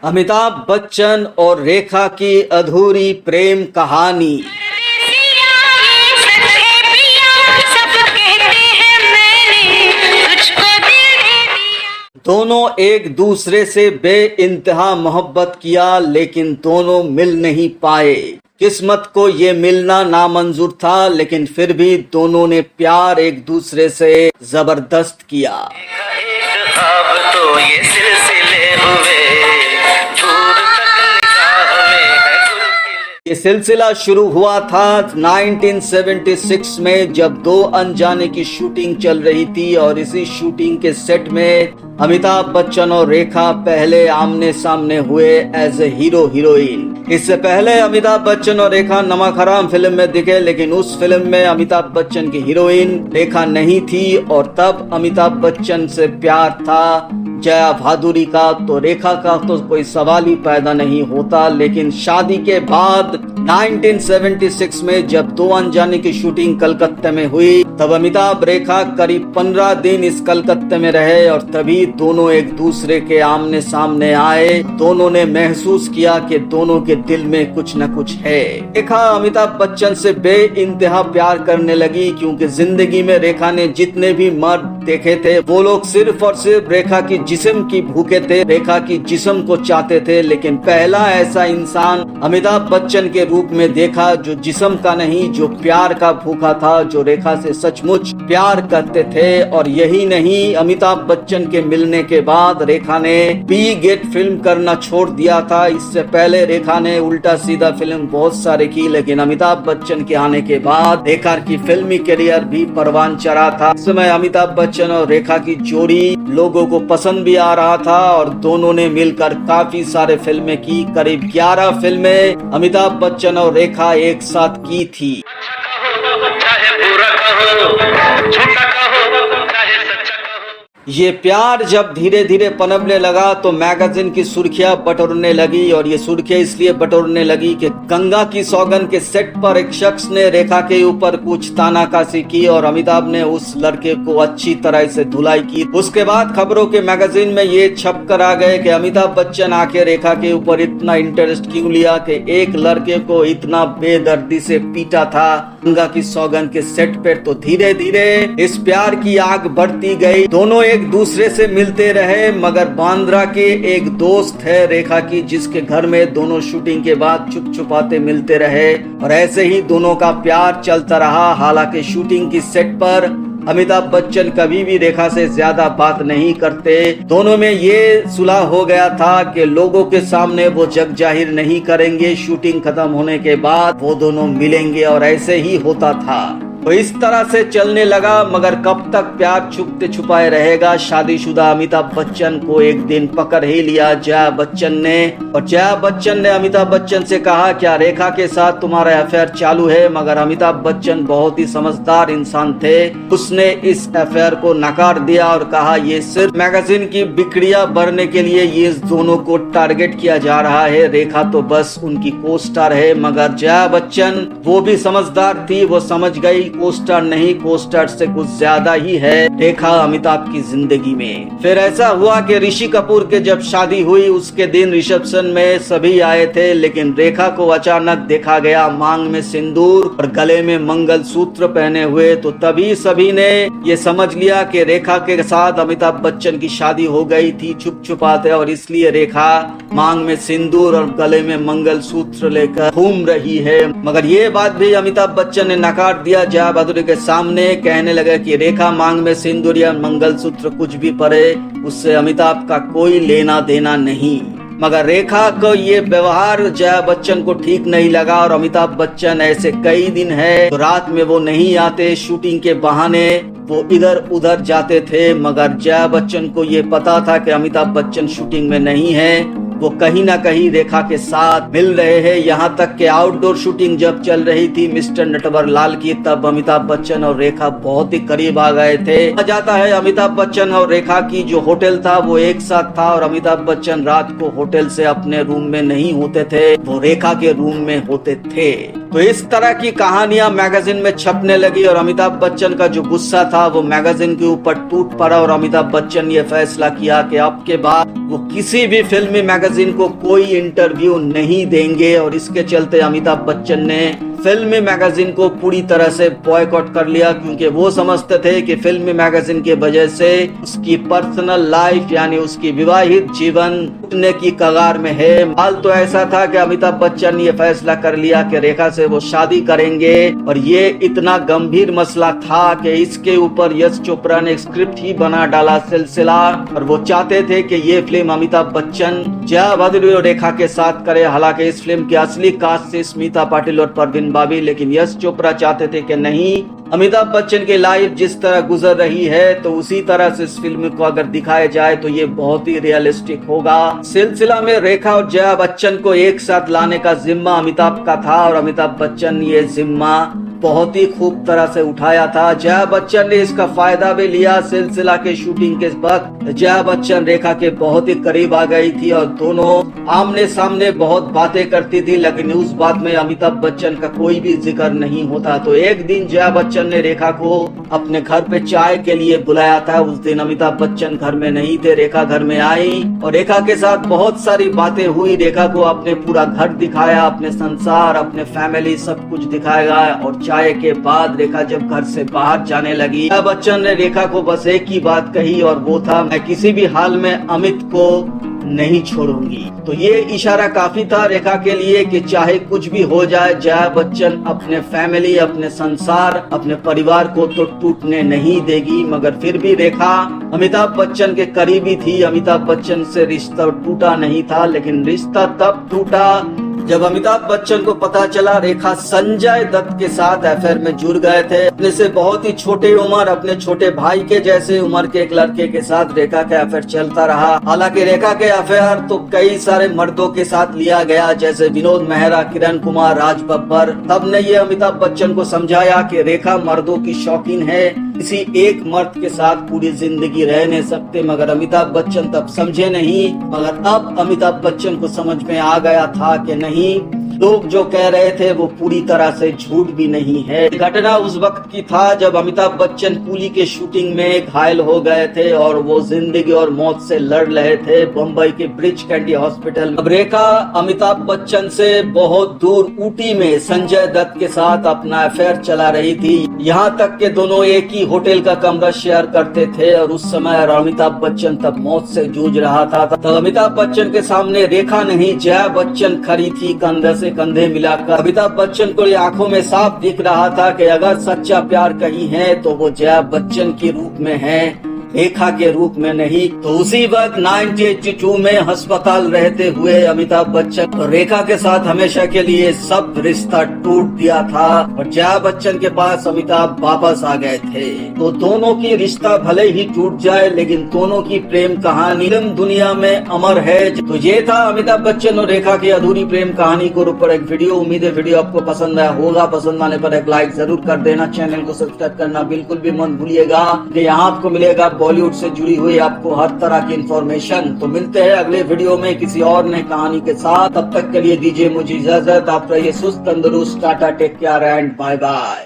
अमिताभ बच्चन और रेखा की अधूरी प्रेम कहानी। दोनों एक दूसरे से बेइंतहा मोहब्बत किया, लेकिन दोनों मिल नहीं पाए। किस्मत को ये मिलना नामंजूर था, लेकिन फिर भी दोनों ने प्यार एक दूसरे से जबरदस्त किया। अब तो ये सिलसिले हुए, दूर तक निगाह में है गुल। ये सिलसिला शुरू हुआ था 1976 में, जब दो अनजाने की शूटिंग चल रही थी और इसी शूटिंग के सेट में अमिताभ बच्चन और रेखा पहले आमने सामने हुए एज ए हीरो हीरोइन। इससे पहले अमिताभ बच्चन और रेखा नमक हराम फिल्म में दिखे, लेकिन उस फिल्म में अमिताभ बच्चन की हीरोइन रेखा नहीं थी और तब अमिताभ बच्चन से प्यार था जया भादुरी का, तो रेखा का तो कोई सवाल ही पैदा नहीं होता। लेकिन शादी के बाद 1976 में जब दो अनजाने की शूटिंग कलकत्ते में हुई, तब अमिताभ रेखा करीब 15 दिन इस कलकत्ते में रहे और तभी दोनों एक दूसरे के आमने सामने आए। दोनों ने महसूस किया कि दोनों के दिल में कुछ न कुछ है। रेखा अमिताभ बच्चन से बेइंतहा प्यार करने लगी, क्योंकि जिंदगी में रेखा ने जितने भी मर्द देखे थे वो लोग सिर्फ और सिर्फ रेखा की जिस्म की भूखे थे, रेखा की जिस्म को चाहते थे। लेकिन पहला ऐसा इंसान अमिताभ बच्चन के रूप में देखा जो जिस्म का नहीं, जो प्यार का भूखा था, जो रेखा से सचमुच प्यार करते थे। और यही नहीं, अमिताभ बच्चन के मिलने के बाद रेखा ने बी गेट फिल्म करना छोड़ दिया था। इससे पहले रेखा ने उल्टा सीधा फिल्म बहुत सारे की, लेकिन अमिताभ बच्चन के आने के बाद रेखा की फिल्मी करियर भी परवान चढ़ा था। इस समय अमिताभ बच्चन और रेखा की जोड़ी लोगों को पसंद भी आ रहा था और दोनों ने मिलकर काफी सारे फिल्में की। करीब 11 फिल्में अमिताभ बच्चन और रेखा एक साथ की थी। चाहे बुरा कहो, झूठा कहो, चाहे सच्चा कहो। ये प्यार जब धीरे धीरे पनपने लगा तो मैगजीन की सुर्खियां बटोरने लगी, और ये सुर्खियां इसलिए बटोरने लगी कि गंगा की सौगंध के सेट पर एक शख्स ने रेखा के ऊपर कुछ तानाकाशी की और अमिताभ ने उस लड़के को अच्छी तरह से धुलाई की। उसके बाद खबरों के मैगजीन में ये छप कर आ गए कि अमिताभ बच्चन आके रेखा के ऊपर इतना इंटरेस्ट क्यों लिया कि एक लड़के को इतना बेदर्दी से पीटा था गंगा की सौगंध के सेट पर। तो धीरे धीरे इस प्यार की आग बढ़ती गई। दोनों एक दूसरे से मिलते रहे, मगर बांद्रा के एक दोस्त है रेखा की, जिसके घर में दोनों शूटिंग के बाद छुप छुपाते मिलते रहे और ऐसे ही दोनों का प्यार चलता रहा। हालांकि शूटिंग की सेट पर अमिताभ बच्चन कभी भी रेखा से ज्यादा बात नहीं करते। दोनों में ये सुलह हो गया था कि लोगों के सामने वो जग जाहिर नहीं करेंगे, शूटिंग खत्म होने के बाद वो दोनों मिलेंगे, और ऐसे ही होता था। तो इस तरह से चलने लगा, मगर कब तक प्यार छुपते छुपाए रहेगा। शादीशुदा अमिताभ बच्चन को एक दिन पकड़ ही लिया जया बच्चन ने, और जया बच्चन ने अमिताभ बच्चन से कहा क्या रेखा के साथ तुम्हारा अफेयर चालू है। मगर अमिताभ बच्चन बहुत ही समझदार इंसान थे, उसने इस अफेयर को नकार दिया और कहा ये सिर्फ मैगजीन की बिक्रियां बढ़ने के लिए ये दोनों को टारगेट किया जा रहा है, रेखा तो बस उनकी को स्टार है। मगर जया बच्चन वो भी समझदार थी, वो समझ गई कोस्टार नहीं, कोस्टार से कुछ ज्यादा ही है रेखा अमिताभ की जिंदगी में। फिर ऐसा हुआ कि ऋषि कपूर के जब शादी हुई उसके दिन रिसेप्शन में सभी आए थे, लेकिन रेखा को अचानक देखा गया मांग में सिंदूर और गले में मंगलसूत्र पहने हुए। तो तभी सभी ने ये समझ लिया कि रेखा के साथ अमिताभ बच्चन की शादी हो गई थी छुप छुपाते, और इसलिए रेखा मांग में सिंदूर और गले में मंगलसूत्र लेकर घूम रही है। मगर ये बात भी अमिताभ बच्चन ने नकार दिया जया भादुरी के सामने। कहने लगे कि रेखा मांग में सिंदूर या मंगलसूत्र कुछ भी पड़े, उससे अमिताभ का कोई लेना देना नहीं। मगर रेखा को ये व्यवहार जया बच्चन को ठीक नहीं लगा, और अमिताभ बच्चन ऐसे कई दिन है तो रात में वो नहीं आते, शूटिंग के बहाने वो इधर उधर जाते थे। मगर जया बच्चन को ये पता था कि अमिताभ बच्चन शूटिंग में नहीं है, वो कहीं ना कहीं रेखा के साथ मिल रहे हैं। यहाँ तक कि आउटडोर शूटिंग जब चल रही थी मिस्टर नटवर लाल की, तब अमिताभ बच्चन और रेखा बहुत ही करीब आ गए थे। कहा जाता है अमिताभ बच्चन और रेखा की जो होटल था वो एक साथ था, और अमिताभ बच्चन रात को होटल से अपने रूम में नहीं होते थे, वो रेखा के रूम में होते थे। तो इस तरह की कहानियां मैगजीन में छपने लगी और अमिताभ बच्चन का जो गुस्सा था वो मैगजीन के ऊपर टूट पड़ा और अमिताभ बच्चन ये फैसला किया कि अब के बाद वो किसी भी फिल्मी मैगजीन को कोई इंटरव्यू नहीं देंगे। और इसके चलते अमिताभ बच्चन ने फिल्मी मैगजीन को पूरी तरह से बॉयकॉट कर लिया, क्योंकि वो समझते थे कि फिल्मी मैगजीन की वजह से उसकी पर्सनल लाइफ यानी उसकी विवाहित जीवन टूटने की कगार में है। हाल तो ऐसा था कि अमिताभ बच्चन ने ये फैसला कर लिया कि रेखा से वो शादी करेंगे और ये इतना गंभीर मसला था कि इसके ऊपर यश चोपड़ा ने स्क्रिप्ट ही बना डाला सिलसिला। और वो चाहते थे कि ये फिल्म अमिताभ बच्चन जया भादुरी और रेखा के साथ करे। हालांकि इस फिल्म की असली कास्ट थी स्मिता पाटिल और परवीन बाबी, लेकिन यश चोपड़ा चाहते थे कि नहीं, अमिताभ बच्चन की लाइफ जिस तरह गुजर रही है तो उसी तरह से इस फिल्म को अगर दिखाया जाए तो ये बहुत ही रियलिस्टिक होगा। सिलसिला में रेखा और जया बच्चन को एक साथ लाने का जिम्मा अमिताभ का था और अमिताभ बच्चन ये जिम्मा बहुत ही खूब तरह से उठाया था। जया बच्चन ने इसका फायदा भी लिया। सिलसिला के शूटिंग के वक्त जया बच्चन रेखा के बहुत ही करीब आ गई थी और दोनों आमने सामने बहुत बातें करती थी, लेकिन उस बात में अमिताभ बच्चन का कोई भी जिक्र नहीं होता। तो एक दिन जया बच्चन ने रेखा को अपने घर पे चाय के लिए बुलाया था। उस दिन अमिताभ बच्चन घर में नहीं थे, रेखा घर में आई और रेखा के साथ बहुत सारी बातें हुई। रेखा को अपने पूरा घर दिखाया, अपने संसार, अपने फैमिली सब कुछ दिखाया। और चाय के बाद रेखा जब घर से बाहर जाने लगी, जया बच्चन ने रेखा को बस एक ही बात कही और वो था, मैं किसी भी हाल में अमित को नहीं छोड़ूंगी। तो ये इशारा काफी था रेखा के लिए कि चाहे कुछ भी हो जाए, जया बच्चन अपने फैमिली, अपने संसार, अपने परिवार को तो टूटने नहीं देगी। मगर फिर भी रेखा अमिताभ बच्चन के करीबी थी। अमिताभ बच्चन से रिश्ता टूटा नहीं था, लेकिन रिश्ता तब टूटा जब अमिताभ बच्चन को पता चला रेखा संजय दत्त के साथ अफेयर में जुड़ गए थे। अपने से बहुत ही छोटे उम्र, अपने छोटे भाई के जैसे उम्र के एक लड़के के साथ रेखा का अफेयर चलता रहा। हालांकि रेखा के अफेयर तो कई सारे मर्दों के साथ लिया गया, जैसे विनोद मेहरा, किरण कुमार, राज बब्बर। तब ने ये अमिताभ बच्चन को समझाया कि रेखा मर्दों की शौकीन है, किसी एक मर्द के साथ पूरी जिंदगी रह नहीं सकते। मगर अमिताभ बच्चन तब समझे नहीं, मगर अब अमिताभ बच्चन को समझ में आ गया था कि नहीं, लोग जो कह रहे थे वो पूरी तरह से झूठ भी नहीं है। घटना उस वक्त की था जब अमिताभ बच्चन कूली के शूटिंग में घायल हो गए थे और वो जिंदगी और मौत से लड़ रहे थे बम्बई के ब्रिज कैंडी हॉस्पिटल। अब रेखा अमिताभ बच्चन से बहुत दूर ऊटी में संजय दत्त के साथ अपना अफेयर चला रही थी। यहाँ तक के दोनों एक ही होटल का कमरा शेयर करते थे और उस समय अमिताभ बच्चन तब मौत से जूझ रहा था। तब अमिताभ बच्चन के सामने रेखा नहीं, जया बच्चन खड़ी थी कंधे से कंधे मिलाकर। अमिताभ बच्चन को ये आंखों में साफ दिख रहा था कि अगर सच्चा प्यार कहीं है तो वो जया बच्चन के रूप में है, रेखा के रूप में नहीं। तो उसी वक्त 1982 में अस्पताल रहते हुए अमिताभ बच्चन और रेखा के साथ हमेशा के लिए सब रिश्ता टूट दिया था और जया बच्चन के पास अमिताभ वापस आ गए थे। तो दोनों की रिश्ता भले ही टूट जाए, लेकिन दोनों की प्रेम कहानी फिल्म दुनिया में अमर है। तो ये था अमिताभ बच्चन और रेखा की अधूरी प्रेम कहानी को ऊपर एक वीडियो। उम्मीद है वीडियो आपको पसंद आया होगा। पसंद आने पर एक लाइक जरूर कर देना, चैनल को सब्सक्राइब करना बिल्कुल भी मत भूलिएगा। यहाँ आपको मिलेगा बॉलीवुड से जुड़ी हुई आपको हर तरह की इंफॉर्मेशन। तो मिलते हैं अगले वीडियो में किसी और नई कहानी के साथ। तब तक के लिए दीजिए मुझे इजाजत। आप रहिए सुस्त तंदुरुस्त। Tata, take care and bye bye.